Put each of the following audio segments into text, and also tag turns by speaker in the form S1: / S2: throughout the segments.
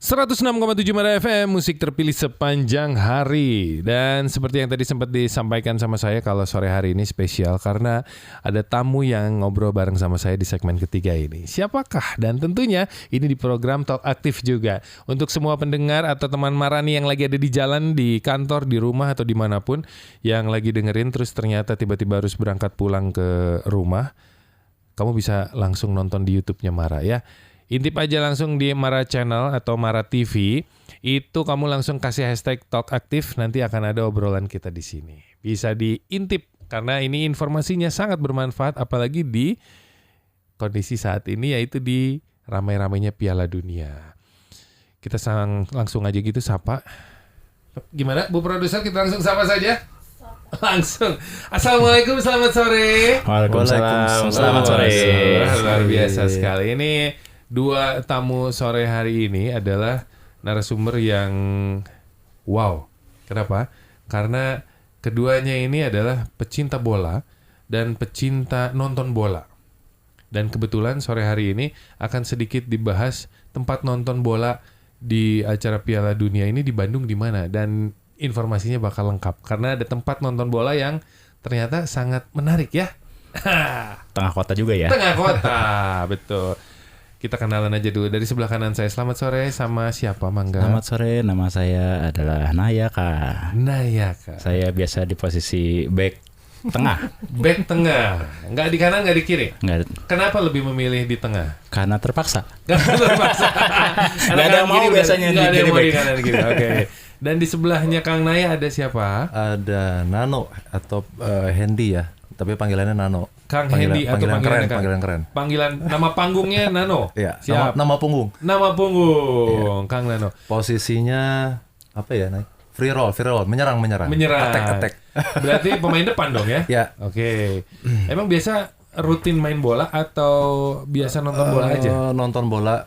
S1: 106,7 Mara FM, musik terpilih sepanjang hari. Dan seperti yang tadi sempat disampaikan sama saya, kalau sore hari ini spesial karena ada tamu yang ngobrol bareng sama saya di segmen ketiga ini. Siapakah? Dan tentunya ini di program Talk Aktif juga. Untuk semua pendengar atau teman Marani yang lagi ada di jalan, di kantor, di rumah atau dimanapun, yang lagi dengerin terus ternyata tiba-tiba harus berangkat pulang ke rumah, kamu bisa langsung nonton di YouTube-nya Mara ya. Intip aja langsung di Mara Channel atau Mara TV. Itu kamu langsung kasih hashtag Talk Aktif, nanti akan ada obrolan kita di sini. Bisa diintip karena ini informasinya sangat bermanfaat, apalagi di kondisi saat ini, yaitu di ramai-ramainya Piala Dunia. Kita langsung aja gitu sapa. Gimana Bu Produser, kita langsung sapa saja? Langsung. Assalamualaikum, selamat sore.
S2: Waalaikumsalam, selamat sore.
S1: Luar biasa sekali. Ini dua tamu sore hari ini adalah narasumber yang wow. Kenapa? Karena keduanya ini adalah pecinta bola dan pecinta nonton bola. Dan kebetulan sore hari ini akan sedikit dibahas tempat nonton bola di acara Piala Dunia ini di Bandung di mana, dan informasinya bakal lengkap karena ada tempat nonton bola yang ternyata sangat menarik ya.
S2: Tengah kota juga ya.
S1: Tengah kota, betul. Kita kenalan aja dulu. Dari sebelah kanan saya, selamat sore, sama siapa Mangga?
S2: Selamat sore, nama saya adalah Nayaka.
S1: Nayaka.
S2: Saya biasa di posisi back tengah.
S1: Back tengah. Nggak di kanan, nggak di kiri?
S2: Nggak,
S1: Kenapa lebih memilih di tengah?
S2: karena terpaksa.
S1: Nggak terpaksa.
S2: Nggak ada yang mau biasanya
S1: nggak ada yang
S2: jadi
S1: mau di
S2: back.
S1: kanan kiri. Oke. Dan di sebelahnya Kang Naya ada siapa?
S3: Ada Nano atau Hendy ya, tapi panggilannya Nano.
S1: Kang Hendy atau panggilan
S3: keren.
S1: Panggilan nama panggungnya Nano.
S3: Iya,
S1: Siap.
S3: nama punggung.
S1: Nama punggung Kang Nano.
S3: Posisinya apa ya, Nay? Free roll, menyerang. Attack.
S1: Berarti pemain depan dong ya?
S3: Ya.
S1: Oke. Emang biasa rutin main bola atau biasa nonton bola aja?
S3: Nonton bola,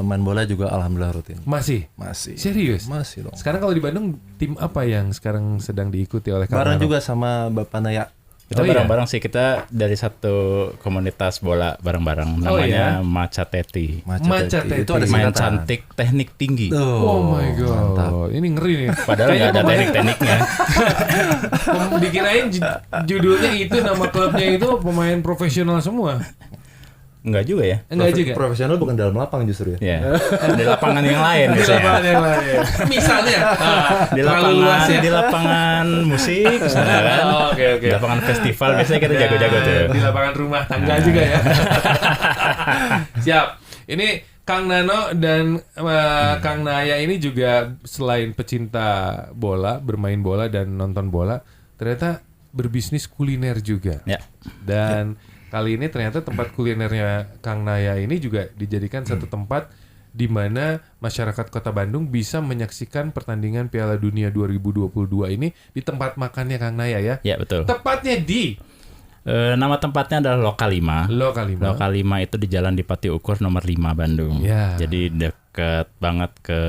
S3: main bola juga alhamdulillah rutin.
S1: Masih? Serius?
S3: Masih dong.
S1: Sekarang kalau di Bandung, tim apa yang sekarang sedang diikuti oleh Kang
S3: Bareng
S1: Nano?
S3: juga sama Bapak Naya.
S2: Kita
S1: iya?
S2: bareng-bareng sih, kita dari satu komunitas bola bareng-bareng. Namanya Macateti.
S1: Macateti.
S3: Itu ada
S2: Main
S3: singkatan.
S2: cantik, teknik tinggi.
S1: Oh my god,
S3: mantap.
S1: ini ngeri nih.
S2: Padahal nggak ada teknik-tekniknya.
S1: Dikirain judulnya itu, nama klubnya itu pemain profesional semua.
S2: Enggak juga ya.
S1: Enggak juga.
S3: Profesional bukan dalam lapang justru ya.
S2: Ya, di lapangan yang lain
S1: Di
S2: biasanya.
S1: lapangan yang lain. Misalnya
S2: Di
S1: terlalu
S2: lapangan,
S1: luas ya.
S2: di lapangan musik misalnya kan.
S1: Oh, oke.
S2: Di lapangan festival biasanya kita jago-jago tuh.
S1: Di lapangan rumah tangga juga ya. Siap. Ini Kang Nano dan Kang Naya ini juga selain pecinta bola, bermain bola dan nonton bola, ternyata berbisnis kuliner juga.
S2: Ya.
S1: Dan kali ini ternyata tempat kulinernya Kang Naya ini juga dijadikan satu tempat di mana masyarakat Kota Bandung bisa menyaksikan pertandingan Piala Dunia 2022 ini di tempat makannya Kang Naya ya.
S2: Ya, betul.
S1: Tepatnya di
S2: Nama tempatnya adalah Lokal 5.
S1: Lokal 5.
S2: Lokal 5 itu di Jalan Dipati Ukur nomor 5 Bandung.
S1: Ya.
S2: Jadi deket banget ke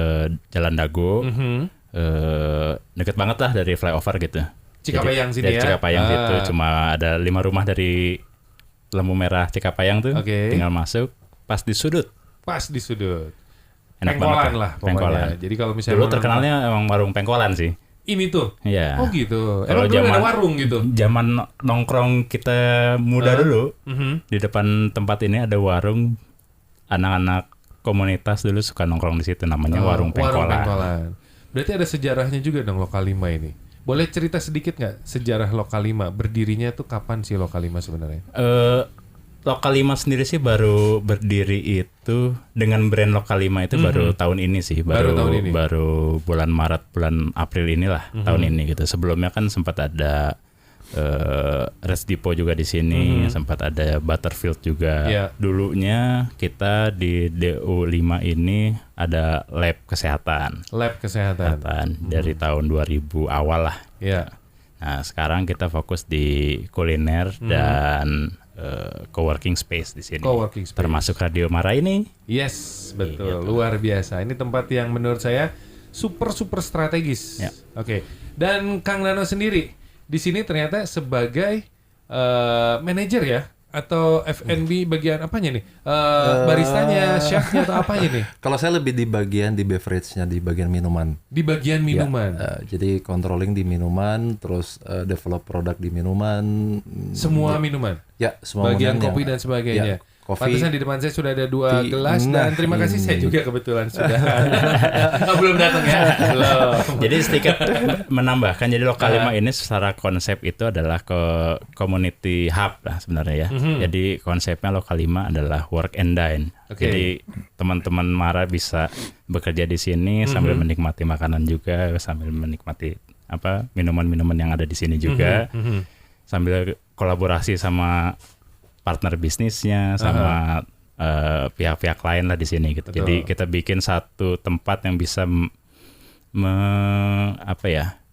S2: Jalan Dago. Deket banget lah dari flyover gitu.
S1: Cikapayang sini
S2: dari
S1: ya.
S2: Cikapayang situ cuma ada 5 rumah dari lampu merah Cikapayang tuh.
S1: Oke.
S2: Tinggal masuk pas di sudut.
S1: Pas di sudut.
S2: Enak
S1: Pengkolan
S2: banget
S1: lah pokoknya.
S2: Pengkolan.
S1: Jadi kalau misalnya
S2: Dulu
S1: mau
S2: terkenalnya emang warung pengkolan sih.
S1: ini tuh.
S2: Iya.
S1: Oh gitu.
S2: Kalau
S1: Emang dulu ada warung gitu.
S2: Zaman nongkrong kita muda dulu, di depan tempat ini ada warung, anak-anak komunitas dulu suka nongkrong di situ, namanya warung Pengkolan.
S1: Warung Pengkolan. Berarti ada sejarahnya juga dong Lokal 5 ini. Boleh cerita sedikit nggak sejarah Lokal 5? Berdirinya tuh kapan sih Lokal 5 sebenarnya?
S2: Lokal 5 sendiri sih baru berdiri itu dengan brand Lokal 5 itu baru tahun ini sih,
S1: Baru tahun ini.
S2: baru bulan Maret, bulan April inilah tahun ini gitu. Sebelumnya kan sempat ada Rest Depot juga di sini, sempat ada Butterfield juga.
S1: Yeah.
S2: Dulunya kita di DO5 ini ada lab kesehatan.
S1: Lab kesehatan.
S2: Dari tahun 2000 awal lah.
S1: Ya.
S2: Nah, sekarang kita fokus di kuliner dan coworking space di sini.
S1: Coworking space.
S2: Termasuk Radio Mara ini.
S1: Yes, betul.
S2: Gitu.
S1: Luar biasa. Ini tempat yang menurut saya super strategis.
S2: Ya.
S1: Oke. Dan Kang Nano sendiri di sini ternyata sebagai manajer ya. atau F&B bagian apanya nih? Baristanya, chefnya atau apanya nih?
S3: Kalau saya lebih di beverage-nya, di bagian minuman.
S1: Di bagian minuman.
S3: Jadi controlling di minuman, terus develop produk di minuman.
S1: Semua minuman.
S3: Ya, semua
S1: bagian
S3: minuman
S1: kopi dan sebagainya.
S3: Ya, kopi.
S1: Pantesan di depan saya sudah ada 2 gelas dan terima kasih saya juga kebetulan sudah. Belum datang ya. Belum.
S2: Jadi sedikit menambahkan, jadi Lokal 5 ini secara konsep itu adalah ke community hub lah sebenarnya ya. Jadi konsepnya Lokal 5 adalah work and dine. Jadi teman-teman Mara bisa bekerja di sini sambil menikmati makanan juga, sambil menikmati minuman-minuman yang ada di sini juga, sambil kolaborasi sama partner bisnisnya sama pihak-pihak lain lah di sini gitu.
S1: Betul.
S2: Jadi kita bikin satu tempat yang bisa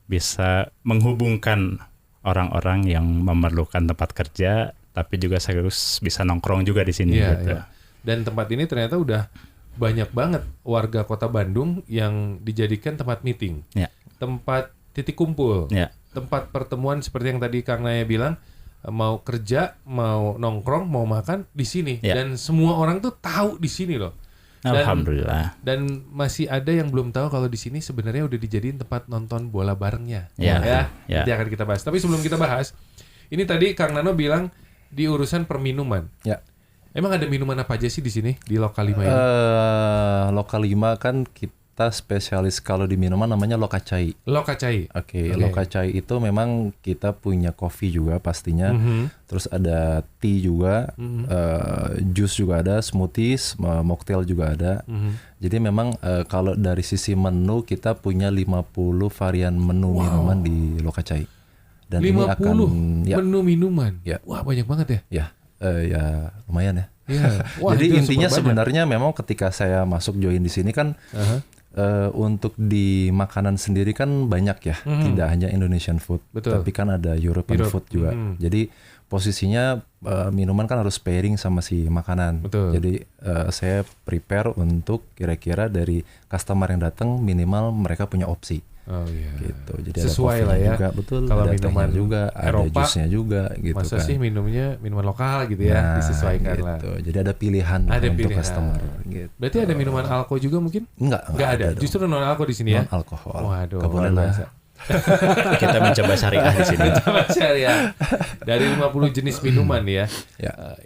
S2: bisa menghubungkan orang-orang yang memerlukan tempat kerja, tapi juga sekaligus bisa nongkrong juga di sini gitu.
S1: Iya. Dan tempat ini ternyata udah banyak banget warga Kota Bandung yang dijadikan tempat meeting, tempat titik kumpul, tempat pertemuan seperti yang tadi Kang Naya bilang. Mau kerja, mau nongkrong, mau makan di sini, dan semua orang tuh tahu di sini loh.
S2: Alhamdulillah.
S1: Dan masih ada yang belum tahu kalau di sini sebenarnya udah dijadiin tempat nonton bola barengnya. Nanti akan kita bahas. Tapi sebelum kita bahas, ini tadi Kang Nano bilang di urusan perminuman.
S3: Ya.
S1: Emang ada minuman apa aja sih di sini di Lokal 5 ini?
S3: Lokal 5 kan kita spesialis kalau di minuman namanya Lokacai.
S1: Lokacai.
S3: Oke. Lokacai itu memang kita punya kopi juga pastinya. Terus ada tea juga, jus juga ada, smoothies, mocktail juga ada. Jadi memang kalau dari sisi menu kita punya 50 varian menu minuman di Lokacai. Dan
S1: 50
S3: ini akan
S1: menu minuman.
S3: Ya.
S1: Wah, banyak banget ya.
S3: Ya lumayan ya.
S1: Wah,
S3: jadi
S1: itu
S3: intinya
S1: super
S3: sebenarnya memang ketika saya masuk join di sini kan untuk di makanan sendiri kan banyak ya, tidak hanya Indonesian food, tapi kan ada European food juga. Jadi posisinya minuman kan harus pairing sama si makanan. Jadi saya prepare untuk kira-kira dari customer yang datang minimal mereka punya opsi. Gitu. Jadi
S1: sesuai
S3: ada
S1: lah ya.
S3: Juga, betul.
S1: Kalau
S3: ada
S1: minuman
S3: juga,
S1: Eropa,
S3: ada jusnya juga gitu
S1: masa
S3: kan.
S1: sih minumnya minuman lokal gitu ya, disesuaikan
S3: gitu.
S1: lah.
S3: Jadi ada pilihan untuk customer gitu.
S1: Berarti ada minuman alko juga mungkin?
S3: Enggak
S1: ada. Justru non alko di sini ya.
S3: Non alkohol.
S1: Waduh.
S3: Kebetulan lah.
S2: Kita mencoba syariah di sini.
S1: Mencoba syariah. Dari 50 jenis minuman ya.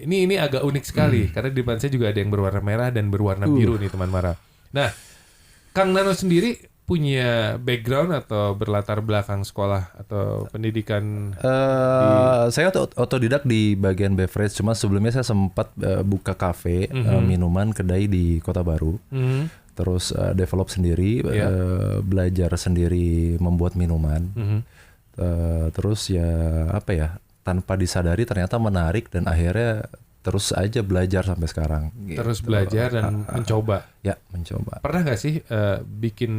S1: Ini agak unik sekali karena di depan saya juga ada yang berwarna merah dan berwarna biru nih teman Mara. Nah, Kang Nano sendiri punya background atau berlatar belakang sekolah atau pendidikan?
S3: Saya otodidak di bagian beverage, cuma sebelumnya saya sempat buka kafe minuman kedai di Kota Baru. Terus develop sendiri, belajar sendiri membuat minuman. Terus tanpa disadari ternyata menarik dan akhirnya terus aja belajar sampai sekarang.
S1: Terus belajar dan mencoba.
S3: Ya, mencoba.
S1: Pernah nggak sih bikin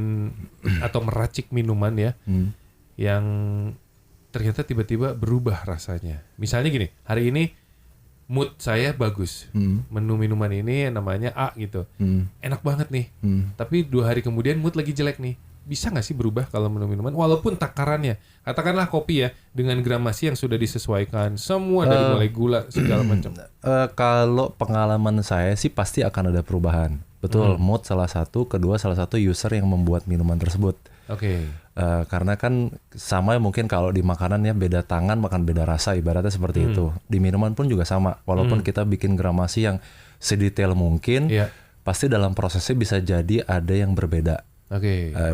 S1: atau meracik minuman ya yang ternyata tiba-tiba berubah rasanya? Misalnya gini, hari ini mood saya bagus, menu minuman ini namanya A gitu, enak banget nih. Tapi 2 hari kemudian mood lagi jelek nih. Bisa nggak sih berubah kalau menu minuman walaupun takarannya, katakanlah kopi ya, dengan gramasi yang sudah disesuaikan semua dari mulai gula segala macam.
S3: Kalau pengalaman saya sih pasti akan ada perubahan. Betul, mood salah satu, kedua salah satu user yang membuat minuman tersebut. Karena kan sama mungkin kalau di makanan ya, beda tangan makan beda rasa, ibaratnya seperti itu. Di minuman pun juga sama, walaupun kita bikin gramasi yang sedetail mungkin, pasti dalam prosesnya bisa jadi ada yang berbeda.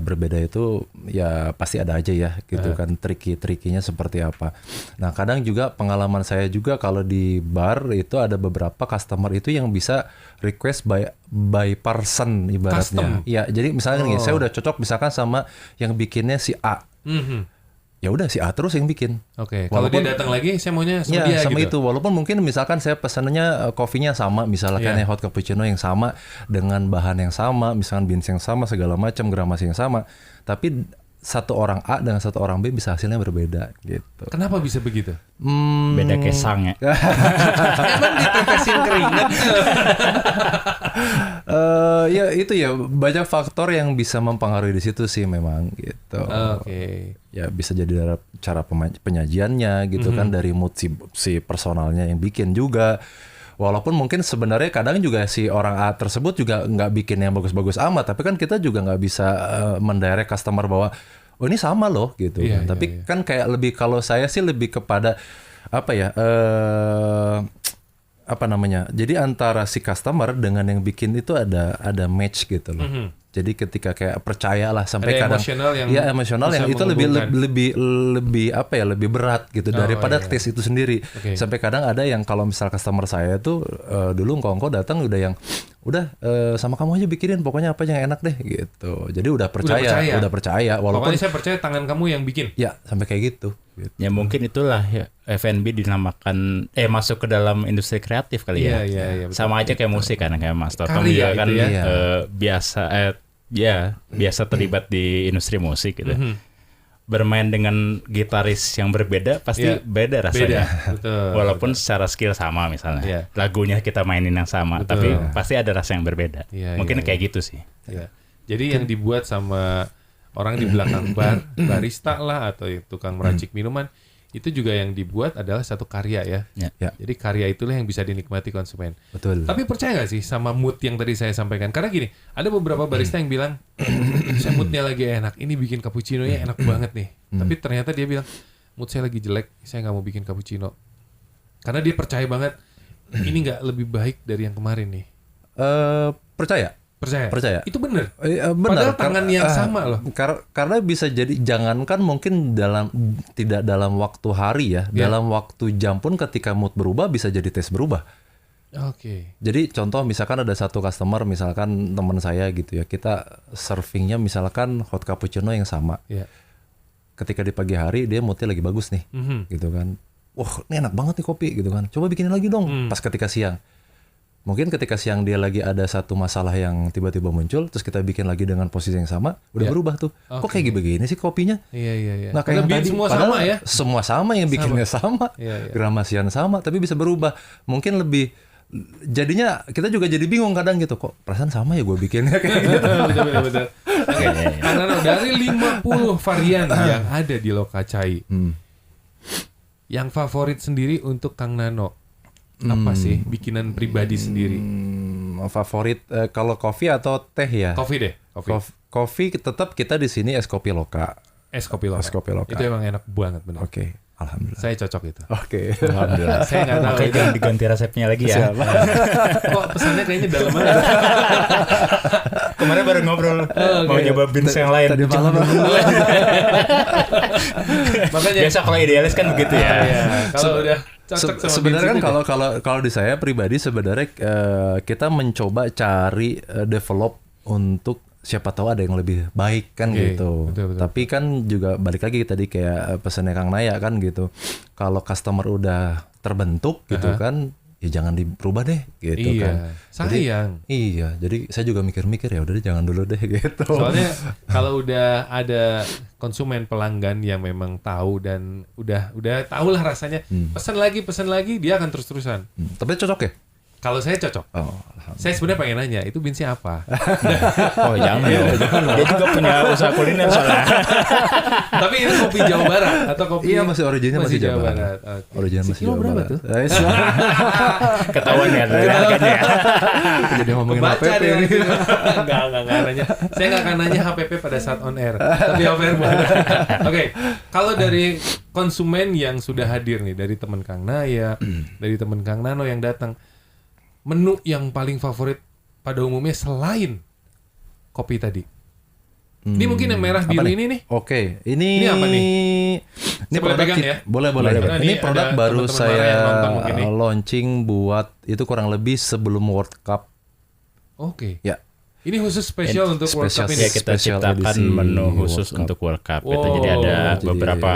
S3: Berbeda itu ya pasti ada aja ya gitu kan, trikinya seperti apa. Nah kadang juga pengalaman saya juga kalau di bar itu ada beberapa customer itu yang bisa request by person ibaratnya. Ya jadi misalnya nih, saya udah cocok misalkan sama yang bikinnya si A. Ya udah si A terus yang bikin.
S1: Kalau dia datang lagi saya maunya sama dia
S3: sama
S1: gitu.
S3: itu. Walaupun mungkin misalkan saya pesannya kopinya sama, misalnya kayak hot cappuccino yang sama dengan bahan yang sama, misalkan beans yang sama segala macam, gramasi yang sama. Tapi satu orang A dengan satu orang B bisa hasilnya berbeda gitu.
S1: Kenapa bisa begitu?
S2: Beda kesang ya.
S1: Emang ditetesin keringat?
S3: Ya itu ya banyak faktor yang bisa mempengaruhi di situ sih memang gitu.
S1: Oke.
S3: Ya bisa jadi dari cara penyajiannya gitu kan, dari mood si personalnya yang bikin juga. Walaupun mungkin sebenarnya kadang juga si orang A tersebut juga nggak bikin yang bagus-bagus amat, tapi kan kita juga nggak bisa mendirect customer bahwa oh ini sama loh gitu. Tapi kan kayak lebih, kalau saya sih lebih kepada apa ya, apa namanya? Jadi antara si customer dengan yang bikin itu ada match gitu loh. Jadi ketika kayak percayalah sampai
S1: ada
S3: kadang emosional yang itu lebih apa ya, lebih berat gitu daripada tes itu sendiri. Sampai kadang ada yang kalau misal customer saya tuh dulu ngkongko datang udah yang sama kamu aja bikinin pokoknya apa yang enak deh gitu. Jadi udah percaya walaupun
S1: pokoknya saya percaya tangan kamu yang bikin.
S3: Ya, sampai kayak gitu.
S2: Ya mungkin itulah ya F&B dinamakan masuk ke dalam industri kreatif kali ya.
S1: Iya,
S2: sama aja kayak musik kan, kayak Mas Totong juga kan biasa terlibat di industri musik gitu. Bermain dengan gitaris yang berbeda pasti beda rasanya.
S1: Betul,
S2: walaupun secara skill sama misalnya. Lagunya kita mainin yang sama, tapi pasti ada rasa yang berbeda. Mungkin kayak gitu sih.
S1: Jadi yang dibuat sama orang di belakang bar, barista lah atau tukang meracik minuman, itu juga yang dibuat adalah satu karya ya. Jadi karya itulah yang bisa dinikmati konsumen.
S3: Betul.
S1: Tapi percaya nggak sih sama mood yang tadi saya sampaikan? Karena gini, ada beberapa barista yang bilang, saya moodnya lagi enak, ini bikin cappuccino-nya enak banget nih. Tapi ternyata dia bilang, mood saya lagi jelek, saya nggak mau bikin cappuccino. Karena dia percaya banget, ini nggak lebih baik dari yang kemarin nih. Percaya. Itu benar. Padahal tangan yang sama loh.
S3: Karena bisa jadi, jangankan mungkin tidak dalam waktu hari ya, dalam waktu jam pun ketika mood berubah bisa jadi tes berubah. Jadi contoh misalkan ada satu customer, misalkan teman saya gitu ya, kita servingnya misalkan hot cappuccino yang sama. Ketika di pagi hari dia moodnya lagi bagus nih, gitu kan. Wah, ini enak banget nih kopi gitu kan. Coba bikinin lagi dong. Pas ketika siang. Mungkin ketika siang dia lagi ada satu masalah yang tiba-tiba muncul, terus kita bikin lagi dengan posisi yang sama, udah berubah tuh. Kok kayak begini sih kopinya? Nah, kayak yang tadi,
S1: semua sama ya?
S3: Semua sama, yang bikinnya sama, gramasian sama, tapi bisa berubah. Mungkin lebih, jadinya kita juga jadi bingung kadang gitu, kok perasaan sama ya gue bikinnya kayak gitu.
S1: Betul. Karena dari 50 varian yang ada di Lokacai, yang favorit sendiri untuk Kang Nano, apa sih bikinan pribadi sendiri?
S3: Favorit kalau kopi atau teh ya?
S1: Kopi deh.
S3: Kopi tetap kita di sini es kopi loka.
S1: Es kopi loka. Itu emang enak banget benar.
S3: Alhamdulillah.
S1: Saya cocok itu.
S2: Alhamdulillah. Saya nggak tahu. Oke, jangan diganti resepnya lagi ya.
S1: Kok pesannya kayaknya dalam banget.
S2: Kemarin baru ngobrol mau nyoba beans yang lain.
S3: Tadi malam.
S2: Makanya biasa kalau idealis kan begitu ya.
S1: Kalau udah
S3: sebenarnya kan kalau di saya pribadi sebenarnya kita mencoba cari develop untuk siapa tahu ada yang lebih baik kan gitu. Betul. Tapi kan juga balik lagi tadi kayak pesannya Kang Naya kan gitu. Kalau customer udah terbentuk gitu kan, ya jangan diubah deh gitu kan.
S1: Sayang.
S3: Jadi saya juga mikir-mikir ya udah jangan dulu deh gitu.
S1: Soalnya kalau udah ada konsumen pelanggan yang memang tahu dan udah tahu lah rasanya, pesan lagi dia akan terus-terusan.
S3: Tapi cocok ya?
S1: Kalau saya cocok. Saya sebenarnya pengen nanya, itu beansnya apa?
S2: Jangan. Dia juga punya usaha kuliner soalnya.
S1: Tapi ini kopi Jawa Barat atau kopi?
S3: Iya, masih originnya masih Jawa Barat. Original masih Jawa Barat.
S1: Tuh?
S2: Ketahuan ya harganya.
S3: Jadi ngomongin
S1: Baca
S3: HPP
S1: deh.
S3: ini.
S1: Enggak nanya. Saya nggak akan nanya HPP pada saat on air. Tapi off air boleh. Oke, kalau dari konsumen yang sudah hadir nih, dari teman Kang Naya, dari teman Kang Nano yang datang, menu yang paling favorit pada umumnya selain kopi tadi. Ini mungkin yang merah biru ini nih.
S3: Oke, ini
S1: apa nih?
S3: Ini produk
S1: pegang ya?
S3: Boleh. Ini produk baru saya launching buat itu kurang lebih sebelum World Cup.
S1: Oke.
S3: Ya.
S1: Ini khusus spesial untuk World Cup ini.
S2: Ya, kita ciptakan menu khusus untuk World Cup. Itu jadi ada beberapa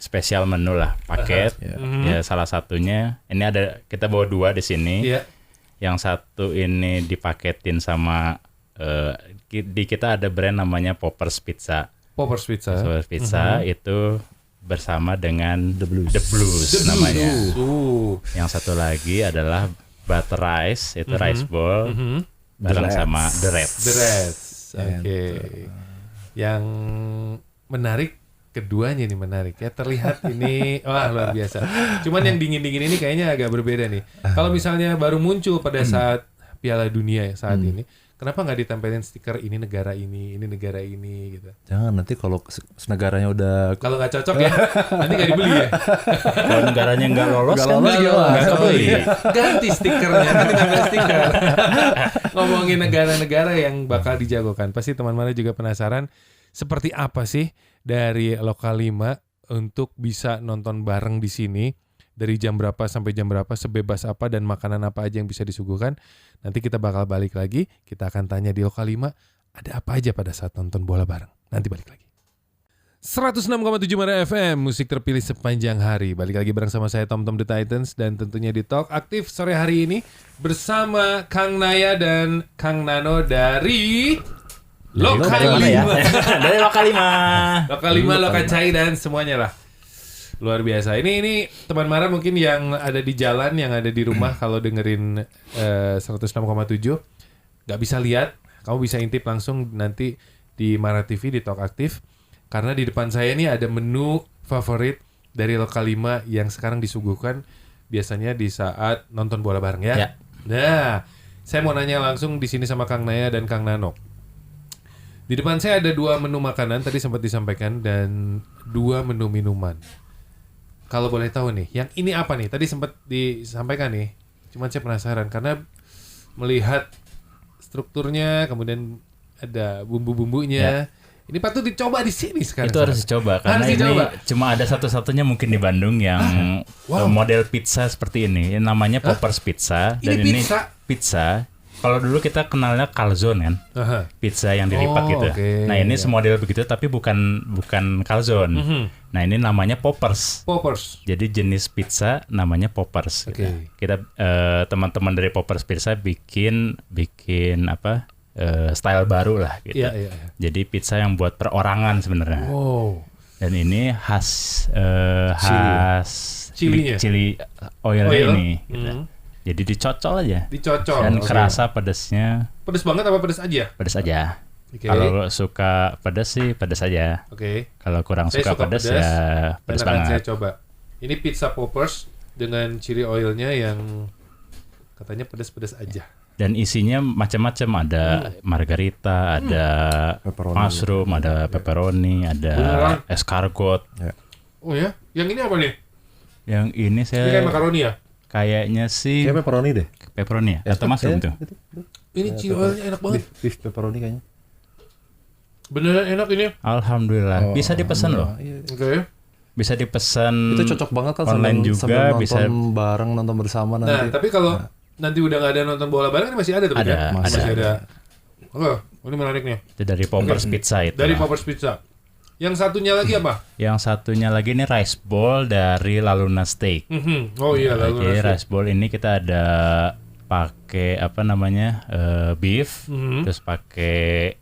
S2: spesial menu lah, paket. Ya salah satunya ini kita bawa 2 di sini. Yang satu ini dipaketin sama di kita ada brand namanya Poppers Pizza.
S1: Poppers Pizza.
S2: Poppers Pizza itu bersama dengan The Blues namanya. Yang satu lagi adalah Butter Rice, itu rice ball bareng sama The Reds.
S1: Oke. Yang menarik keduanya nih menarik ya, terlihat ini wah luar biasa. Cuman yang dingin-dingin ini kayaknya agak berbeda nih. Kalau misalnya baru muncul pada saat Piala Dunia saat ini, kenapa nggak ditempelin stiker ini negara ini gitu?
S3: Jangan, nanti kalau negaranya udah
S1: Kalau nggak cocok ya, nanti nggak dibeli ya.
S2: Kalau negaranya nggak lolos kan
S3: nggak
S2: kebeli.
S1: Ganti stikernya, kan tinggal stiker. Ngomongin negara-negara yang bakal dijagokan, pasti teman-teman juga penasaran seperti apa sih dari Lokal 5 untuk bisa nonton bareng di sini dari jam berapa sampai jam berapa, sebebas apa dan makanan apa aja yang bisa disuguhkan. Nanti kita bakal balik lagi, kita akan tanya di Lokal 5 ada apa aja pada saat nonton bola bareng. Nanti balik lagi. 106,7 Mara FM, musik terpilih sepanjang hari. Balik lagi bareng sama saya Tom The Titans dan tentunya di Talk Aktif sore hari ini bersama Kang Naya dan Kang Nano dari Lokal 5.
S2: Dari Lokal 5.
S1: Lokal 5, Lokal Cai dan semuanya lah. Luar biasa. Ini teman Mara mungkin yang ada di jalan, yang ada di rumah kalau dengerin 106,7 nggak bisa lihat, kamu bisa intip langsung nanti di Mara TV di Talk Aktif. Karena di depan saya ini ada menu favorit dari Lokal 5 yang sekarang disuguhkan biasanya di saat nonton bola bareng ya. Nah, saya mau nanya langsung di sini sama Kang Naya dan Kang Nano. Di depan saya ada 2 menu makanan tadi sempat disampaikan dan 2 menu minuman. Kalau boleh tahu nih, yang ini apa nih? Tadi sempat disampaikan nih. Cuman saya penasaran karena melihat strukturnya, kemudian ada bumbu-bumbunya. Ini patut dicoba di sini sekarang.
S2: Itu harus dicoba karena ini cuma ada satu-satunya mungkin di Bandung yang model pizza seperti ini. Yang namanya Poppers Pizza dan ini pizza. Kalau dulu kita kenalnya calzone kan, pizza yang dilipat gitu. Nah ini semodel begitu tapi bukan calzone. Nah ini namanya Poppers. Jadi jenis pizza namanya Poppers. Gitu. Kita teman-teman dari Poppers Pizza bikin apa? Style baru lah gitu. Jadi pizza yang buat perorangan sebenarnya. Dan ini khas chili oilnya ini. Gitu. Jadi dicocol aja. Dan kerasa pedasnya.
S1: Pedas banget apa pedas aja?
S2: Pedas aja. Kalau suka pedas sih pedas aja. Kalau kurang suka pedas ya pedas banget.
S1: Saya coba. Ini pizza Poppers dengan chili oilnya yang katanya pedas-pedas aja.
S2: Dan isinya macam-macam, ada margarita, ada mushroom, ada pepperoni, ada escargot.
S1: Oh ya, yang ini apa nih?
S2: Yang ini saya.
S1: Ini kayak makaroni ya?
S2: Kayaknya sih.
S3: Kayak pepperoni deh.
S2: Pepperoni ya? Atau mushroom tuh?
S1: Ini chili oilnya enak banget.
S3: Beef pepperoni kayaknya.
S1: Beneran enak ini.
S2: Alhamdulillah. Bisa dipesan loh. Bisa dipesan.
S3: Itu cocok banget kan
S2: online juga
S3: nonton
S2: bisa
S3: bareng, nonton bersama nanti.
S1: Nah, tapi kalau nanti udah nggak ada nonton bola bareng ini masih ada tuh
S2: ada.
S1: Masih ada. Oh, ini menarik nih.
S2: Itu dari Poppers Pizza itu.
S1: Dari Poppers Pizza. Yang satunya lagi apa?
S2: Yang satunya lagi ini rice bowl dari Laluna Steak.
S1: Oh iya, Laluna
S2: Steak. Rice bowl ini kita ada pakai apa namanya beef, terus pakai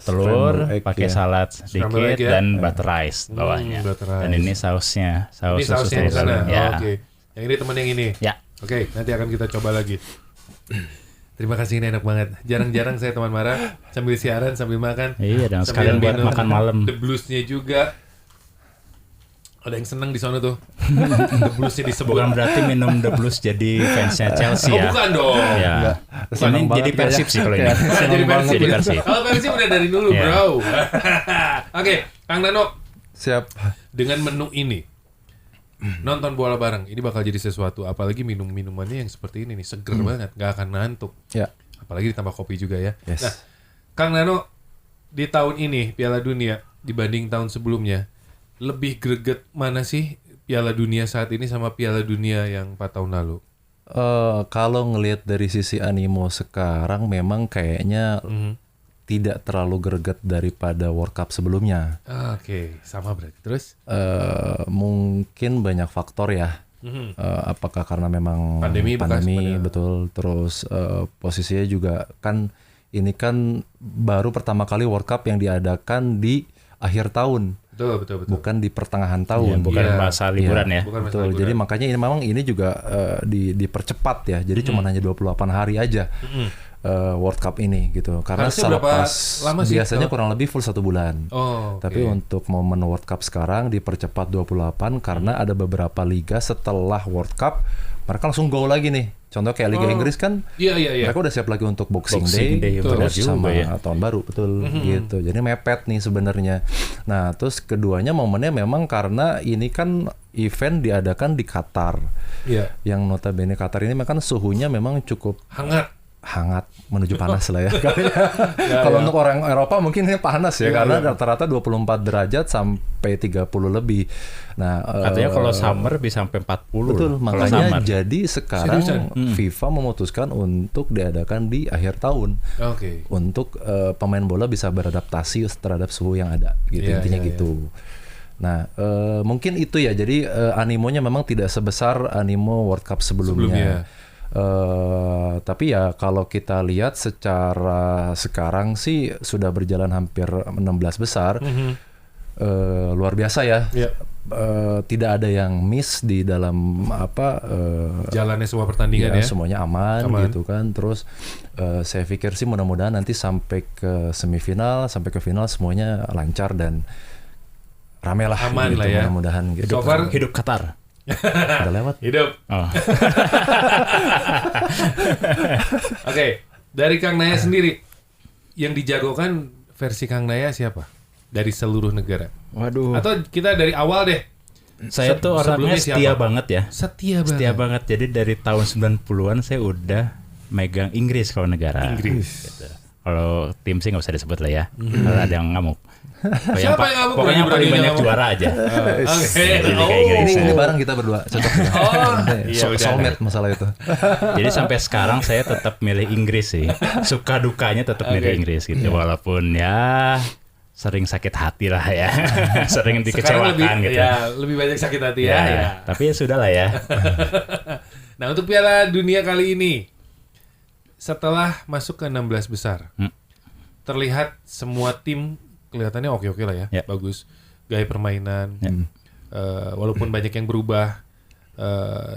S2: telur, pakai salad sedikit dan butter rice bawahnya. Dan ini sausnya, saus
S1: sausnya di sana.
S2: Ya.
S1: Oke. Yang ini teman yang ini.
S2: Ya.
S1: Oke, nanti akan kita coba lagi. Terima kasih, ini enak banget. Jarang-jarang saya teman Mara sambil siaran sambil makan.
S2: Iya, dan sekalian buat makan malam.
S1: The Blues-nya juga. Ada yang seneng di sana tuh. The Blues-nya disebut.
S2: Bukan berarti minum The Blues jadi fansnya Chelsea ya.
S1: Oh bukan dong.
S2: Ya. Ini jadi Persib sih kalau ini.
S1: Jadi Persib. Kalau Persib udah dari dulu bro. Oke, Kang Nano.
S3: Siap.
S1: Dengan menu ini, nonton bola bareng ini bakal jadi sesuatu, apalagi minumannya yang seperti ini nih, seger banget, gak akan ngantuk. Apalagi ditambah kopi juga ya. Nah, Kang Nano, di tahun ini Piala Dunia dibanding tahun sebelumnya, lebih greget mana sih Piala Dunia saat ini sama Piala Dunia yang 4 tahun lalu?
S3: Kalau ngelihat dari sisi animo sekarang memang kayaknya tidak terlalu greget daripada World Cup sebelumnya.
S1: Oke, sama berarti. Terus?
S3: Mungkin banyak faktor ya. Apakah karena memang pandemi betul. Terus posisinya juga kan ini kan baru pertama kali World Cup yang diadakan di akhir tahun.
S1: Betul.
S3: Bukan di pertengahan tahun.
S2: Bukan masa liburan ya.
S1: Bukan masa
S3: Betul.
S1: liburan.
S3: Jadi makanya ini juga dipercepat ya. Jadi cuma hanya 28 hari aja World Cup ini gitu. Karena
S1: Harusnya berapa lama sih
S3: biasanya
S1: kalau-
S3: kurang lebih full 1 bulan.
S1: Oh, oke.
S3: Tapi untuk momen World Cup sekarang dipercepat 28 karena ada beberapa liga setelah World Cup mereka langsung go lagi nih. Contoh kayak Liga Inggris kan
S1: Iya.
S3: mereka udah siap lagi untuk Boxing
S2: Boxing Day,
S3: terus
S2: benar juga
S3: sama
S2: ya.
S3: tahun baru, betul gitu. Jadi mepet nih sebenarnya. Nah, terus keduanya momennya memang karena ini kan event diadakan di Qatar.
S1: Iya.
S3: Yang notabene Qatar ini kan suhunya memang cukup
S1: Hangat.
S3: menuju panas lah ya. Kalau untuk orang Eropa mungkin ini panas ya, karena rata-rata 24 derajat sampai 30 lebih. Nah,
S2: Katanya kalau summer bisa sampai 40.
S3: betul,
S2: loh, kalau
S3: makanya
S2: summer.
S3: jadi sekarang
S1: Seriusan?
S3: FIFA memutuskan untuk diadakan di akhir tahun.
S1: Oke.
S3: Untuk pemain bola bisa beradaptasi terhadap suhu yang ada gitu,
S1: Iya,
S3: intinya
S1: iya,
S3: gitu. Nah, mungkin itu ya. Jadi animonya memang tidak sebesar animo World Cup sebelumnya. Tapi ya kalau kita lihat secara sekarang sih sudah berjalan hampir 16 besar. Luar biasa ya.
S1: Iya.
S3: Tidak ada yang miss di dalam
S1: Jalannya semua pertandingan ya.
S3: semuanya aman gitu kan. Terus saya pikir sih mudah-mudahan nanti sampai ke semifinal, sampai ke final semuanya lancar dan rame lah.
S1: Aman
S3: gitu,
S1: lah ya.
S3: Mudah-mudahan gitu.
S1: So far
S2: Hidup Qatar.
S3: Udah lewat.
S1: hidup.
S2: Oh.
S1: Oke, dari Kang Naya sendiri yang dijagokan versi Kang Naya siapa? Dari seluruh negara.
S2: Waduh.
S1: Atau kita dari awal deh.
S2: Saya tuh orangnya
S1: sebelumnya
S2: setia
S1: siapa?
S2: banget ya.
S1: Setia banget.
S2: Jadi dari tahun 90-an saya udah megang Inggris kalau negara. Gitu. Kalau tim sih nggak usah disebut lah ya. Kalau ada yang ngamuk.
S1: Siapa yang ngamuk?
S2: Pokoknya yang paling
S1: Berani
S2: banyak
S1: ngamuk.
S2: juara aja.
S1: Oke.
S2: Lebih
S1: Oh.
S2: kayak Inggris.
S3: Ini bareng kita berdua cocok.
S1: iya, udah.
S3: Soulmate masalah itu.
S2: Jadi sampai sekarang saya tetap milih Inggris sih. Suka dukanya tetap milih
S1: Oke.
S2: Inggris gitu. Walaupun ya sering sakit hati lah ya. Sering
S1: Sekarang
S2: dikecewakan gitu.
S1: lebih banyak sakit hati ya.
S2: Ya, tapi ya sudah lah ya.
S1: Nah, untuk Piala Dunia kali ini setelah masuk ke 16 besar. Terlihat semua tim kelihatannya oke-oke lah ya.
S2: Ya.
S1: Bagus. Gaya permainan.
S2: Ya.
S1: Walaupun banyak yang berubah,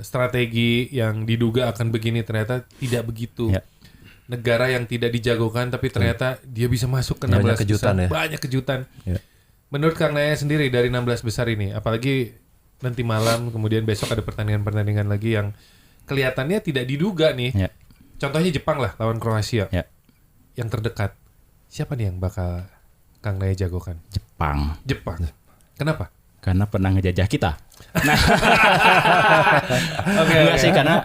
S1: strategi yang diduga akan begini ternyata tidak begitu.
S2: Ya.
S1: Negara yang tidak dijagokan tapi ternyata dia bisa masuk ke 16
S3: Banyak kejutan
S1: besar.
S3: ya.
S1: Banyak kejutan.
S3: Ya.
S1: Menurut Kang Naya sendiri dari 16 besar ini, apalagi nanti malam kemudian besok ada pertandingan-pertandingan lagi yang kelihatannya tidak diduga nih.
S2: Ya.
S1: Contohnya Jepang lah lawan Kroasia.
S2: Ya.
S1: Yang terdekat. Siapa nih yang bakal Kang Naya jagokan?
S2: Jepang.
S1: Kenapa?
S2: Karena pernah ngejajah kita.
S1: Oke,
S2: Enggak sih, karena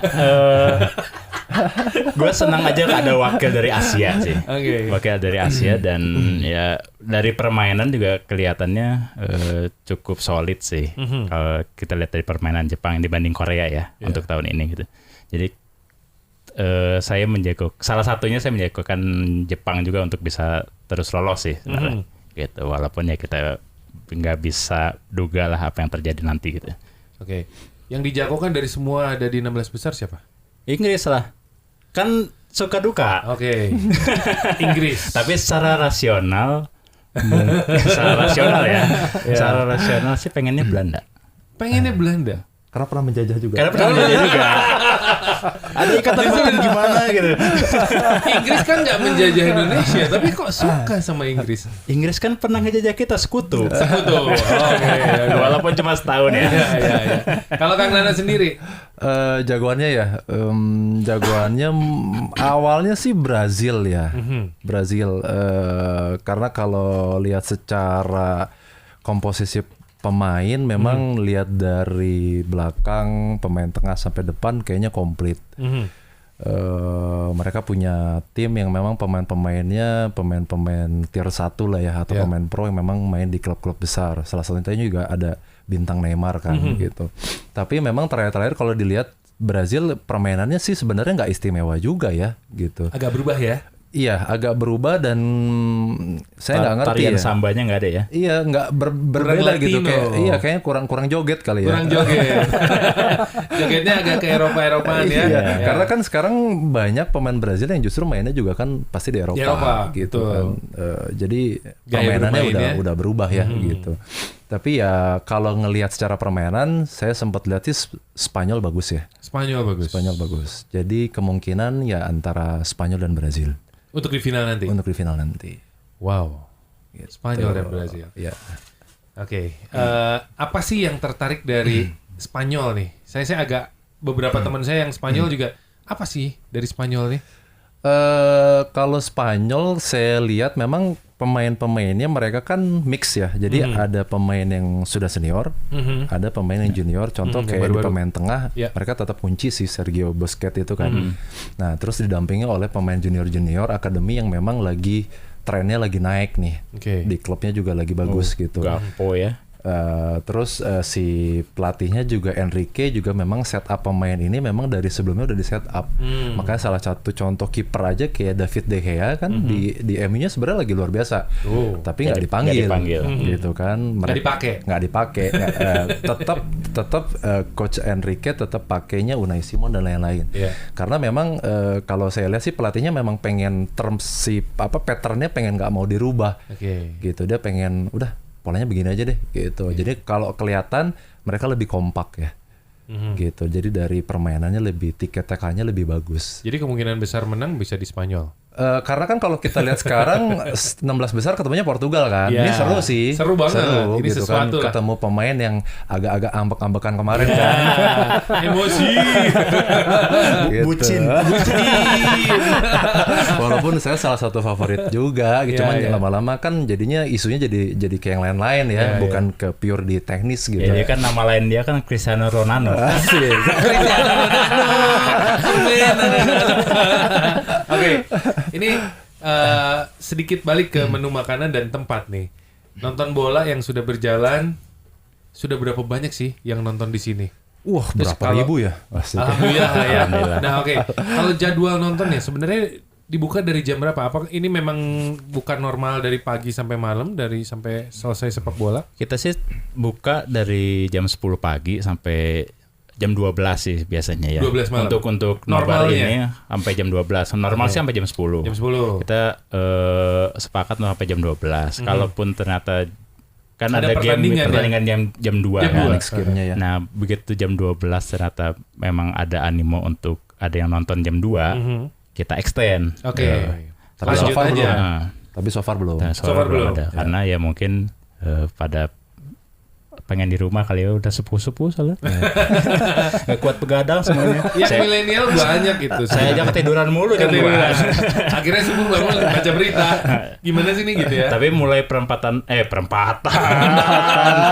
S2: gue senang aja ada wakil dari Asia sih.
S1: Oke.
S2: Wakil dari Asia dan ya dari permainan juga kelihatannya cukup solid sih. Kalau kita lihat dari permainan Jepang dibanding Korea ya untuk tahun ini gitu. Jadi saya salah satunya saya menjagokan Jepang juga untuk bisa terus lolos sih sebenarnya. Gitu. Walaupun ya kita nggak bisa duga lah apa yang terjadi nanti gitu.
S1: Oke. Yang dijagokan dari semua ada di 16 besar siapa?
S2: Inggris lah. Kan suka duka.
S1: Oke. Inggris.
S2: Tapi secara rasional ya. Secara rasional sih pengennya Belanda.
S1: Pengennya Belanda.
S3: Karena pernah menjajah juga.
S2: Karena pernah menjajah juga. Ada ikatan batin gimana gitu.
S1: Inggris kan nggak menjajah Indonesia, tapi kok suka sama Inggris?
S2: Inggris kan pernah ngejajah kita sekutu.
S1: Sekutu. Oke.
S2: Walaupun cuma setahun ya.
S1: Iya. Kalau Kang Nana sendiri,
S3: Jagoannya ya, jagoannya awalnya sih Brazil ya, Brazil. Karena kalau lihat secara komposisi pemain, memang lihat dari belakang pemain tengah sampai depan kayaknya komplit. Mereka punya tim yang memang pemain-pemainnya pemain tier 1 lah ya, atau pemain pro yang memang main di klub-klub besar. Salah satunya juga ada bintang Neymar kan gitu. Tapi memang terakhir-terakhir kalau dilihat Brazil permainannya sih sebenarnya nggak istimewa juga ya gitu.
S1: agak berubah ya.
S3: Iya, agak berubah dan saya nggak ngerti
S2: tarian
S3: ya.
S2: sambanya nggak ada ya?
S3: Iya, nggak berbeda gitu.
S1: Latino.
S3: Kayaknya kurang joget kali ya.
S1: Kurang joget. Jogetnya agak ke Eropa-Eropaan ya.
S3: Iya, karena kan sekarang banyak pemain Brazil yang justru mainnya juga kan pasti di Eropa,
S1: Di Eropa,
S3: gitu
S1: betul.
S3: kan. Jadi
S1: Gaya
S3: permainannya
S1: bermainnya.
S3: udah berubah ya gitu. Tapi ya kalau ngelihat secara permainan, saya sempat lihat sih Spanyol bagus ya.
S1: Spanyol bagus.
S3: Spanyol bagus. Jadi kemungkinan ya antara Spanyol dan Brazil
S1: Untuk di final nanti.
S3: untuk di final nanti.
S1: Wow.
S3: Gitu.
S1: Spanyol dan Brazil.
S3: Ya.
S1: Oke. Apa sih yang tertarik dari Spanyol nih? Saya agak beberapa teman saya yang Spanyol juga. Apa sih dari Spanyol nih?
S3: Kalau Spanyol saya lihat memang pemain-pemainnya mereka kan mix ya. Jadi ada pemain yang sudah senior, ada pemain yang junior. Contoh
S1: yang
S3: kayak di
S1: baru-baru.
S3: pemain tengah,
S1: Ya.
S3: mereka tetap kunci si Sergio Busquets itu kan. Nah, terus didampingi oleh pemain junior-junior akademi yang memang lagi trennya lagi naik nih.
S1: Oke.
S3: Di klubnya juga lagi bagus gitu.
S2: Gapo ya.
S3: Terus si pelatihnya juga Enrique juga memang setup pemain ini memang dari sebelumnya udah di setup. Makanya salah satu contoh kiper aja kayak David De Gea kan di MU-nya sebenarnya lagi luar biasa. Tapi nggak dipanggil, gitu kan. Nggak dipakai. Tetap coach Enrique tetap pakainya Unai Simon dan lain-lain.
S1: Yeah.
S3: Karena memang kalau saya lihat sih pelatihnya memang pengen patternnya pengen nggak mau dirubah.
S1: Oke.
S3: Gitu, dia pengen udah polanya begini aja deh gitu. Jadi kalau kelihatan mereka lebih kompak ya. Gitu. Jadi dari permainannya lebih tiki-takanya lebih bagus.
S1: Jadi kemungkinan besar menang bisa di Spanyol.
S3: Karena kan kalau kita lihat sekarang 16 besar ketemunya Portugal kan.
S1: Ya.
S3: Ini seru sih.
S1: Seru banget. Ini
S3: gitu
S1: sesuatu
S3: kan.
S1: lah.
S3: Ketemu pemain yang agak-agak ambek-ambekan kemarin kan.
S1: Emosi.
S3: Gitu.
S2: Bucin.
S3: Walaupun saya salah satu favorit juga,
S1: Iya,
S3: cuman
S1: iya.
S3: lama-lama kan jadinya isunya jadi kayak yang lain-lain ya,
S1: Iya,
S3: bukan ke pure di teknis gitu.
S2: Ya, dia kan nama lain dia kan Cristiano Ronaldo.
S3: Asik.
S1: Oke, ini sedikit balik ke menu makanan dan tempat nih. Nonton bola yang sudah berjalan, sudah berapa banyak sih yang nonton di sini?
S3: Wah,
S1: Terus
S3: berapa
S1: kalau-
S3: ribu ya? Asik.
S1: Alhamdulillah ya. Nah oke, kalau jadwal nontonnya sebenarnya dibuka dari jam berapa? Apa ini memang bukan normal dari pagi sampai malam, dari sampai selesai sepak bola?
S2: Kita sih buka dari jam 10 pagi sampai jam 12 sih biasanya ya.
S1: 12 malam.
S2: Untuk nobar
S1: Normalnya?
S2: ini sampai jam 12. Normal sih sampai jam 10.
S1: Jam 10.
S2: Kita sepakat sampai jam 12. Kalaupun ternyata kan
S1: Ada
S2: ada game
S1: pertandingan
S2: pertandingan jam 2
S1: Jam
S2: kan.
S1: 2.
S3: Next game-nya ya.
S2: Nah, begitu jam 12 ternyata memang ada animo untuk ada yang nonton jam 2, kita extend.
S1: Oke.
S3: Tapi
S1: Lanjut
S3: so far
S1: aja.
S3: belum.
S2: Nah,
S3: Tapi so far belum.
S2: nah,
S1: So far belum.
S2: ada. Karena ya mungkin pada pengen di rumah kali ya, udah sepuh-sepuh soalnya. Gak kuat begadang semuanya.
S1: Yang milenial banyak itu.
S2: Saya aja ketiduran mulu jam 2.
S1: Akhirnya subuh bangun baca berita. Gimana sih nih gitu ya?
S2: Tapi mulai perempatan.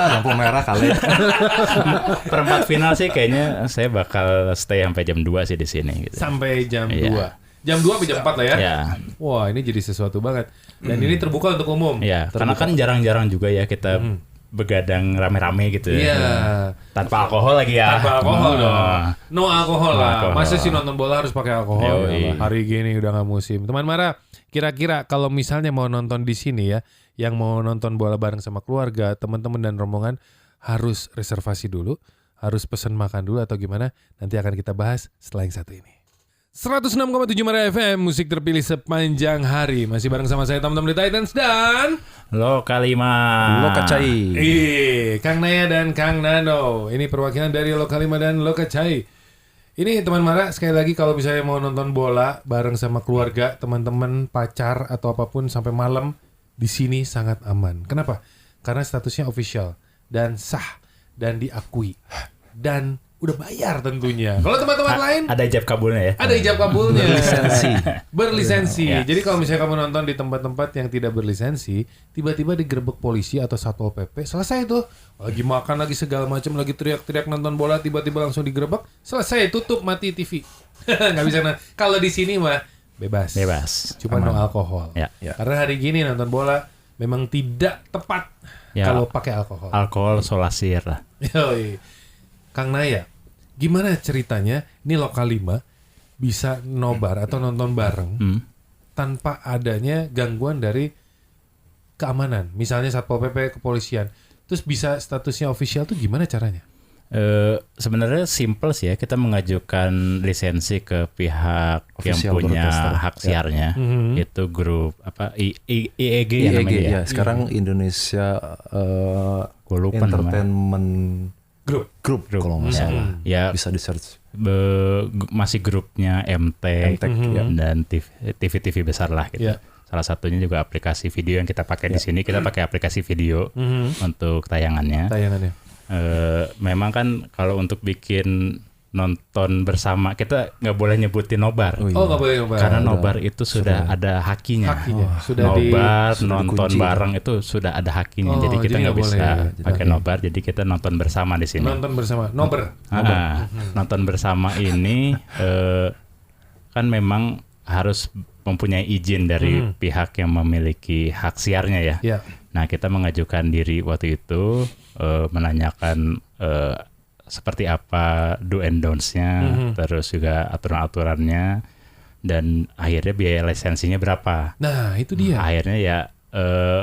S3: Lampu merah kali.
S2: Perempat final sih kayaknya saya bakal stay sampai jam 2 sih di sini gitu.
S1: Sampai jam 2.
S2: Iya.
S1: Jam 2 sampai jam 4 lah ya?
S2: Ya.
S1: Wah ini jadi sesuatu banget. Dan ini terbuka untuk umum.
S2: Ya, karena kan jarang-jarang juga ya kita begadang rame-rame gitu ya.
S1: Iya.
S2: Tanpa alkohol lagi ya.
S1: Tanpa alkohol dong. No alkohol
S2: No
S1: lah.
S2: alkohol.
S1: Masa sih nonton bola harus pakai alkohol?
S2: Yoi.
S1: Hari gini udah nggak musim. Teman Mara, kira-kira kalau misalnya mau nonton di sini ya, yang mau nonton bola bareng sama keluarga, teman-teman dan rombongan harus reservasi dulu, harus pesan makan dulu atau gimana? Nanti akan kita bahas setelah yang satu ini. 106,7 Mara FM, musik terpilih sepanjang hari. Masih bareng sama saya teman-teman The Titans dan
S2: Lo Kalima.
S3: Lo Kacai.
S1: Kang Naya dan Kang Nano. Ini perwakilan dari Lokalima dan Lokacai. Ini teman Mara, sekali lagi kalau misalnya mau nonton bola bareng sama keluarga, teman-teman, pacar atau apapun sampai malam, di sini sangat aman. Kenapa? Karena statusnya official dan sah dan diakui dan udah bayar tentunya. Kalau tempat-tempat lain
S2: Ada ijab kabulnya ya.
S1: ada ijab kabulnya.
S3: Berlisensi.
S1: Berlisensi.
S2: Ya.
S1: Jadi kalau misalnya kamu nonton di tempat-tempat yang tidak berlisensi, tiba-tiba digerebek polisi atau Satpol PP, selesai tuh. Lagi makan lagi segala macam, lagi teriak-teriak nonton bola, tiba-tiba langsung digerebek, selesai, tutup, mati TV. Nggak bisa. Kalau di sini mah bebas.
S2: Bebas.
S1: Cuma no alkohol.
S2: Ya.
S1: Karena hari gini nonton bola memang tidak tepat
S2: Ya.
S1: kalau pakai alkohol.
S2: Alkohol solasir lah.
S1: Yoi. Kang Naya, gimana ceritanya ini Lokalima bisa nobar atau nonton bareng tanpa adanya gangguan dari keamanan. Misalnya Satpol PP, kepolisian. Terus bisa statusnya official tuh gimana caranya?
S2: Sebenarnya simple sih ya, kita mengajukan lisensi ke pihak
S3: Official
S2: yang punya
S3: broadcaster.
S2: hak siarnya, itu grup apa IEG ya namanya ya.
S3: Ya, sekarang Indonesia
S2: Gua lupa
S3: Entertainment Group kalau nggak salah.
S2: Ya
S3: Bisa di search.
S2: masih grupnya MTech
S3: ya.
S2: dan TV besar lah gitu.
S1: Ya.
S2: Salah satunya juga aplikasi video yang kita pakai di sini, kita pakai aplikasi video untuk tayangannya. Memang kan kalau untuk bikin nonton bersama kita nggak boleh nyebutin nobar.
S1: Nggak boleh nobar.
S2: Karena nobar itu sudah ada hakinya.
S1: Sudah
S2: nobar
S3: sudah
S2: nonton
S3: dikunci.
S2: bareng itu sudah ada hakinya. Jadi kita
S1: jadi
S2: nggak
S1: nggak
S2: bisa
S1: boleh.
S2: pakai nobar. Jadi kita nonton bersama di sini.
S1: Nonton bersama. Nobar.
S2: Nonton bersama ini kan memang harus mempunyai izin dari pihak yang memiliki hak siarnya ya.
S1: Ya.
S2: Nah, kita mengajukan diri waktu itu menanyakan seperti apa do and don'ts-nya, terus juga aturan-aturannya, dan akhirnya biaya lisensinya berapa.
S1: Nah, itu dia.
S2: Akhirnya ya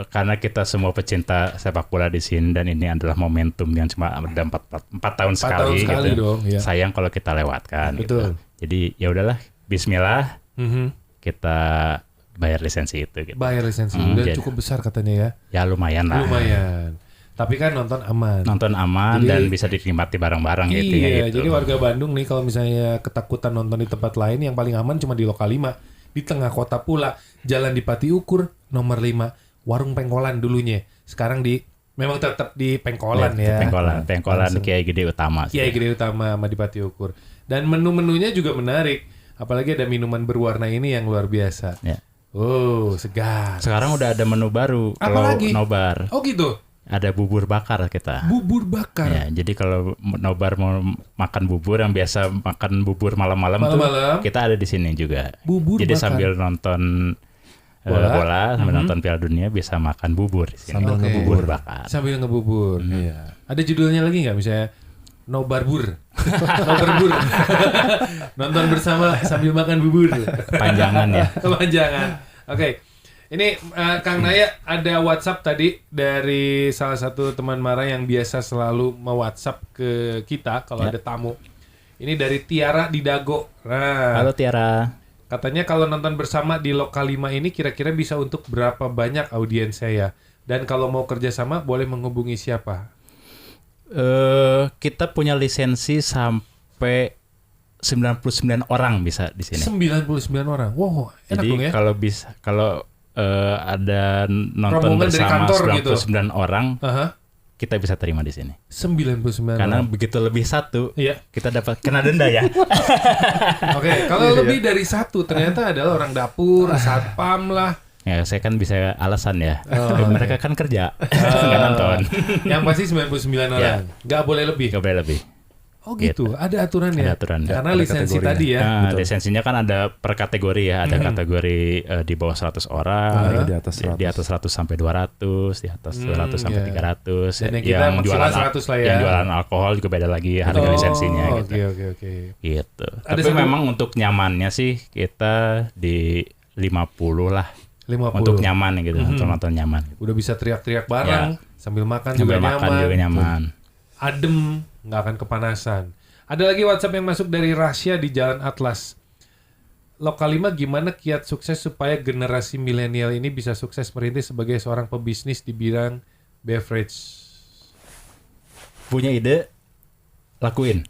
S2: karena kita semua pecinta sepak bola di sini dan ini adalah momentum yang cuma ada 4 tahun sekali gitu.
S1: dong, ya.
S2: Sayang kalau kita lewatkan.
S1: Betul.
S2: Gitu. Jadi ya udahlah, Bismillah kita bayar lisensi itu. Gitu.
S1: Bayar lisensi. Udah cukup besar katanya ya.
S2: Ya lumayan lah.
S1: Lumayan. Tapi kan nonton aman.
S2: Nonton aman
S1: Jadi-
S2: dan bisa dinikmati bareng-bareng gitu.
S1: Iya,
S2: gitu.
S1: jadi warga Bandung nih kalau misalnya ketakutan nonton di tempat lain, yang paling aman cuma di Lokal 5. Di tengah kota pula, Jalan Dipati Ukur, nomor 5, Warung Pengkolan dulunya. Sekarang memang tetap di Pengkolan ya.
S2: Pengkolan Kiai Gede Utama.
S1: Kiai Gede Utama sama Dipati Ukur. Dan menu-menunya juga menarik. Apalagi ada minuman berwarna ini yang luar biasa.
S2: Ya.
S1: Oh, segar.
S2: Sekarang udah ada menu baru
S1: Apa
S2: kalau
S1: lagi?
S2: nobar.
S1: Oh gitu.
S2: Ada bubur bakar kita.
S1: Bubur bakar.
S2: Ya, jadi kalau nobar mau makan bubur yang biasa makan bubur malam-malam tuh
S1: Malam-malam.
S2: kita ada di sini juga.
S1: Bubur
S2: jadi
S1: bakar.
S2: sambil nonton bola sambil nonton Piala Dunia bisa makan bubur di sini.
S3: Sambil
S1: Oke.
S3: ngebubur.
S2: Bubur bakar.
S1: Sambil ngebubur.
S3: Iya.
S1: Ada judulnya lagi nggak, misalnya Nobarbur? Nobarbur. Nonton bersama sambil makan bubur.
S2: Panjangan ya.
S1: Kepanjangan. Oke. Ini Kang Naya, ada WhatsApp tadi dari salah satu teman Mara yang biasa selalu me-WhatsApp ke kita kalau
S2: Ya.
S1: ada tamu. Ini dari Tiara di Dago. Nah,
S2: Halo Tiara.
S1: katanya kalau nonton bersama di Lokal 5 ini kira-kira bisa untuk berapa banyak audiens saya? Dan kalau mau kerjasama boleh menghubungi siapa?
S2: Kita punya lisensi sampai 99 orang bisa di sini.
S1: 99 orang. Wow, enak
S2: Jadi
S1: dong ya.
S2: kalau ada nonton
S1: Rombongan dari
S2: bersama
S1: kantor gitu.
S2: 99 orang,
S1: Aha,
S2: kita bisa terima di sini.
S1: 99
S2: Karena
S1: orang.
S2: begitu lebih satu,
S1: Iya.
S2: kita dapat kena denda ya.
S1: Oke, kalau lebih dari satu ternyata adalah orang dapur, satpam lah.
S2: Ya, saya kan bisa alasan ya. Mereka kan kerja, nggak nonton.
S1: Yang pasti 99 orang. Nggak boleh lebih.
S2: Nggak boleh lebih.
S1: Oh gitu, ada aturannya.
S2: Ada aturannya.
S1: Karena
S3: Ada
S1: lisensi
S3: kategorinya.
S1: tadi ya.
S2: Nah, lisensinya kan ada per kategori ya. Ada kategori di bawah 100 orang,
S3: di atas 100.
S2: di atas 100 sampai 200, di atas 200 sampai
S1: iya.
S2: 300.
S1: Dan yang kita maksimal 100 lah ya.
S2: Yang jualan alkohol juga beda lagi harga lisensinya gitu.
S1: Oke.
S2: Gitu.
S1: Ada
S2: Tapi
S1: sampai-
S2: memang untuk nyamannya sih kita di 50 lah
S1: 50.
S2: untuk nyaman gitu, untuk nonton nyaman.
S1: Udah bisa teriak-teriak bareng, sambil makan
S2: Sambil
S1: juga
S2: makan
S1: nyaman.
S2: juga nyaman.
S1: Adem, nggak akan kepanasan. Ada lagi WhatsApp yang masuk dari Rasya di Jalan Atlas. Lokal 5 gimana kiat sukses supaya generasi milenial ini bisa sukses merintis sebagai seorang pebisnis di bidang beverage?
S2: Punya ide, lakuin.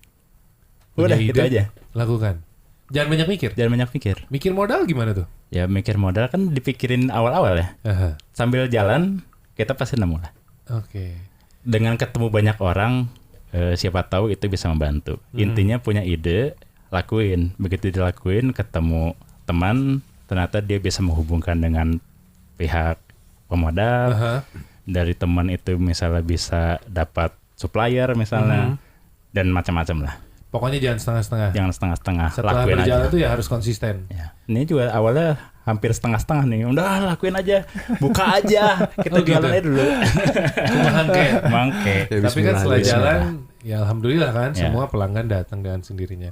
S1: Punya
S2: Udah gitu
S1: ide,
S2: aja.
S1: Lakukan. Jangan banyak mikir.
S2: Jangan banyak mikir.
S1: Mikir modal gimana tuh?
S2: Ya mikir modal kan dipikirin awal-awal ya.
S1: Aha.
S2: Sambil jalan kita pasti nemu lah.
S1: Oke.
S2: Dengan ketemu banyak orang, siapa tahu itu bisa membantu. Intinya punya ide, lakuin. Begitu dilakuin, ketemu teman, ternyata dia bisa menghubungkan dengan pihak pemodal.
S1: Aha.
S2: Dari teman itu misalnya bisa dapat supplier misalnya, dan macam-macam lah.
S1: Pokoknya jangan setengah-setengah.
S2: Jangan setengah-setengah,
S1: Setelah
S2: lakuin
S1: berjalan
S2: aja.
S1: tuh ya harus konsisten.
S2: Ya. Ini juga awalnya hampir setengah-setengah nih. Udah lakuin aja, buka aja, kita
S1: Oh, gitu.
S2: jualan aja dulu.
S1: Kumahan kayak.
S2: Mangke.
S3: Ya,
S1: Tapi kan setelah
S3: bismillah.
S1: jalan, ya alhamdulillah kan
S2: Ya.
S1: semua pelanggan datang dengan sendirinya.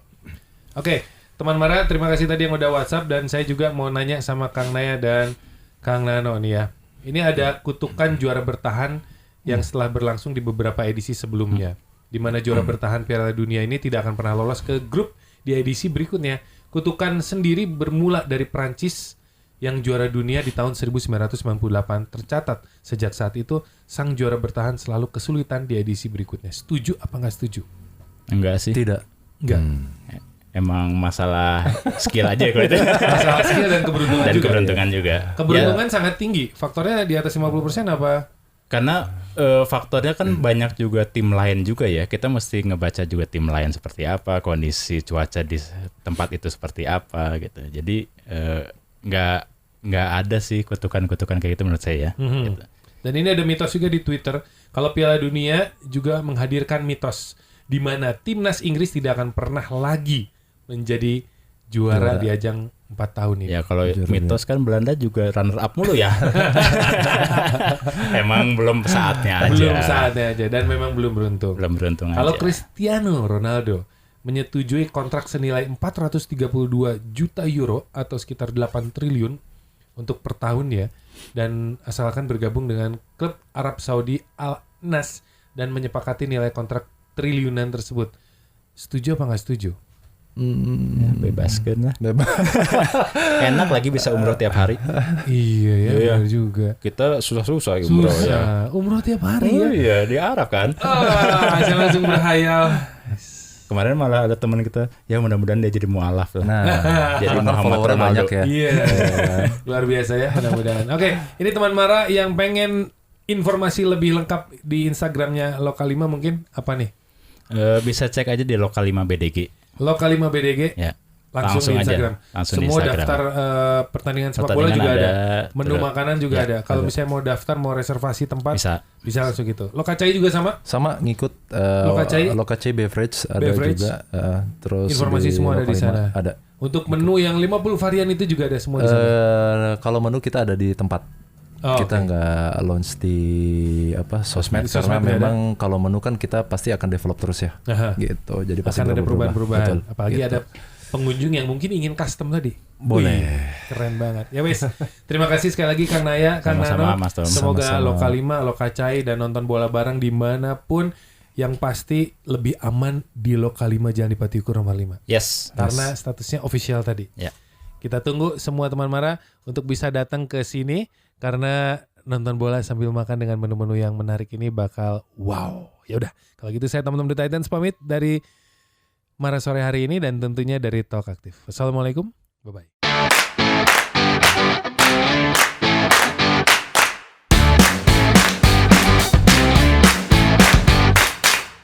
S1: Oke, teman Mara, terima kasih tadi yang udah WhatsApp, dan saya juga mau nanya sama Kang Naya dan Kang Nano nih ya. Ini ada kutukan juara bertahan yang setelah berlangsung di beberapa edisi sebelumnya, di mana juara bertahan Piala Dunia ini tidak akan pernah lolos ke grup di edisi berikutnya. Kutukan sendiri bermula dari Prancis yang juara dunia di tahun 1998. Tercatat sejak saat itu sang juara bertahan selalu kesulitan di edisi berikutnya. Setuju apa nggak setuju?
S2: Enggak sih.
S3: Tidak.
S1: Enggak.
S2: Emang masalah skill aja kalau itu.
S1: Masalah skill dan keberuntungan
S2: Dan
S1: juga.
S2: keberuntungan juga.
S1: Keberuntungan sangat tinggi. Faktornya di atas 50% apa?
S2: Karena faktornya kan banyak juga tim lain juga ya. Kita mesti ngebaca juga tim lain seperti apa, kondisi cuaca di tempat itu seperti apa gitu. Jadi nggak ada sih kutukan-kutukan kayak gitu menurut saya ya. Gitu.
S1: Dan ini ada mitos juga di Twitter. Kalau Piala Dunia juga menghadirkan mitos di mana timnas Inggris tidak akan pernah lagi menjadi juara di ajang 4 tahun ini.
S2: Ya kalau mitos kan Belanda juga runner up mulu ya. Emang belum saatnya aja.
S1: Belum saatnya aja dan memang belum beruntung.
S2: Belum beruntung
S1: Kalau
S2: aja.
S1: Cristiano Ronaldo menyetujui kontrak senilai 432 juta euro atau sekitar 8 triliun untuk per tahun ya, dan asalkan bergabung dengan klub Arab Saudi Al Nas dan menyepakati nilai kontrak triliunan tersebut. Setuju apa nggak setuju?
S2: Ya, bebaskan lah.
S3: Bebas.
S2: Enak lagi bisa umroh tiap hari.
S1: Iya ya,
S2: Iya.
S1: benar juga.
S2: Kita susah-susah umroh ya.
S1: Susah. Umroh tiap hari ya.
S2: Iya di Arab kan.
S1: Saya langsung berhayal.
S2: Kemarin malah ada teman kita, ya mudah-mudahan dia jadi mualaf lah.
S3: Nah,
S2: Jadi
S3: karena
S2: Muhammad
S3: followernya
S2: Ronaldo.
S3: banyak ya.
S1: Iya. Luar biasa ya, mudah-mudahan. Oke, ini teman Mara yang pengen informasi lebih lengkap di Instagramnya Lokal 5 mungkin apa nih?
S2: Bisa cek aja di Lokal 5 BDG.
S1: Lokal 5 BDG.
S2: Ya.
S1: Langsung di Instagram.
S2: Aja. Langsung
S1: Semua
S2: di Instagram.
S1: daftar pertandingan sepak bola juga ada. Menu
S2: Terus-
S1: makanan juga
S2: Ya,
S1: ada. Kalau misalnya mau daftar, mau reservasi tempat,
S2: bisa.
S1: langsung gitu. Lokacai juga sama?
S3: Sama ngikut Lokacai Beverage ada
S1: Beverage.
S3: juga. Terus
S1: Informasi semua ada di
S3: Lokal 5
S1: sana.
S3: Ada.
S1: Untuk menu yang 50 varian itu juga ada semua di sana.
S3: Kalau menu kita ada di tempat.
S1: Oh,
S3: Kita
S1: oke.
S3: nggak launch di sosmed
S1: Di
S3: karena
S1: sosmed nggak
S3: memang kalau menu kan kita pasti akan develop terus ya.
S1: Aha.
S3: Gitu. Jadi pasti
S1: Akan ada
S3: berubah-ubah.
S1: perubahan-perubahan.
S3: Betul.
S1: Apalagi
S3: Gitu.
S1: ada pengunjung yang mungkin ingin custom tadi.
S3: Boleh.
S1: Wih, keren banget. Ya wes. Terima kasih sekali lagi Kang Naya, Kang
S2: Sama-sama,
S1: Nano.
S2: Mas Tom.
S1: Semoga
S3: Sama-sama.
S1: Lokal 5, Lokacai dan nonton bola bareng dimanapun. Yang pasti lebih aman di Lokal 5 Jalan Dipati Ukur nomor 5.
S2: Yes.
S1: Karena statusnya official tadi.
S2: Ya.
S1: Kita tunggu semua teman Mara untuk bisa datang ke sini karena nonton bola sambil makan dengan menu-menu yang menarik ini bakal wow. Ya udah, kalau gitu saya teman-teman The Titans pamit dari Mara sore hari ini dan tentunya dari Talk Aktif. Wassalamualaikum. Bye bye.